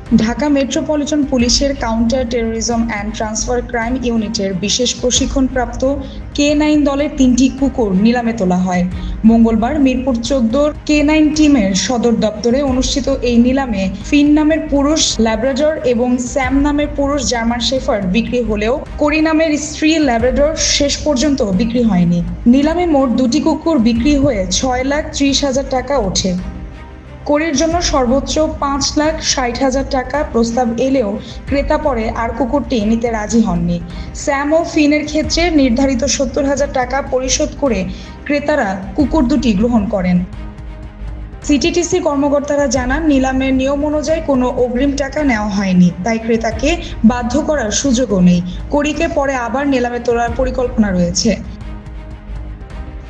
Dhaka metropolitan পুলিশের counter terrorism and transfer crime ইউনিটের বিশেষ প্রশিক্ষণপ্রাপ্ত K9 দলের ৩টি কুকুর নিলামে তোলা হয়। মঙ্গলবার মিরপুর ১৪ K9 টিমের সদর দপ্তরে অনুষ্ঠিত এই নিলামে ফিন নামের পুরুষ ল্যাব্রাডর এবং স্যাম নামের পুরুষ জার্মান শেফার্ড বিক্রি হলেও কোরি নামের স্ত্রী ল্যাব্রাডর শেষ পর্যন্ত বিক্রি হয়নি। নিলামে মোট ২টি কুকুর বিক্রি হয়ে ৬,৩০,০০০ টাকা ওঠে। কোরির জন্য সর্বোচ্চ ৫,৬০,০০০ টাকা প্রস্তাব এলেও ক্রেতা পরে আর কুকুরটি নিতে রাজি হননি। স্যাম ও ফিনের ক্ষেত্রে নির্ধারিত ৭০,০০০ টাকা পরিশোধ করে ক্রেতারা কুকুর দুটি গ্রহণ করেন। সিটিটিসি কর্মকর্তারা জানান, নিলামের নিয়ম অনুযায়ী কোনো অগ্রিম টাকা নেওয়া হয়নি, তাই ক্রেতাকে বাধ্য করার সুযোগও নেই। কোরিকে পরে আবার নিলামে তোলার পরিকল্পনা রয়েছে।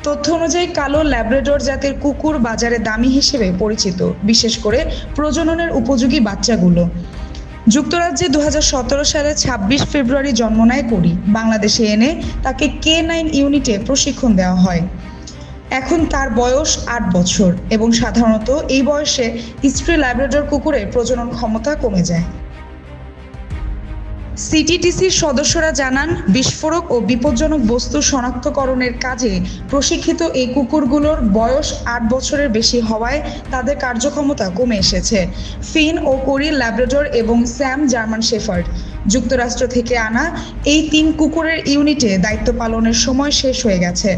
তথ্য অনুযায়ী কালো ল্যাব্রাডর জাতের কুকুর বাজারে দামি হিসেবে পরিচিত, বিশেষ করে প্রজননের উপযোগী বাচ্চাগুলো। যুক্তরাজ্যে ২০১৭ সালে ২৬ ফেব্রুয়ারি জন্ম নেয় কোরি। বাংলাদেশে এনে তাকে K9 ইউনিটে প্রশিক্ষণ দেওয়া হয়। এখন তার বয়স ৮ বছর এবং সাধারণত এই বয়সে স্ত্রী ল্যাব্রাডর কুকুরের প্রজনন ক্ষমতা কমে যায়। সিটিটিসির সদস্যরা জানান, বিস্ফোরক ও বিপজ্জনক বস্তু শনাক্তকরণের কাজে প্রশিক্ষিত এই কুকুরগুলোর বয়স ৮ বছরের বেশি হওয়ায় তাদের কার্যক্ষমতা কমে এসেছে। ফিন ও কোরি ল্যাব্রাডর এবং স্যাম জার্মান শেফার্ড। যুক্তরাষ্ট্র থেকে আনা এই ৩ কুকুরের ইউনিটে দায়িত্ব পালনের সময় শেষ হয়ে গেছে।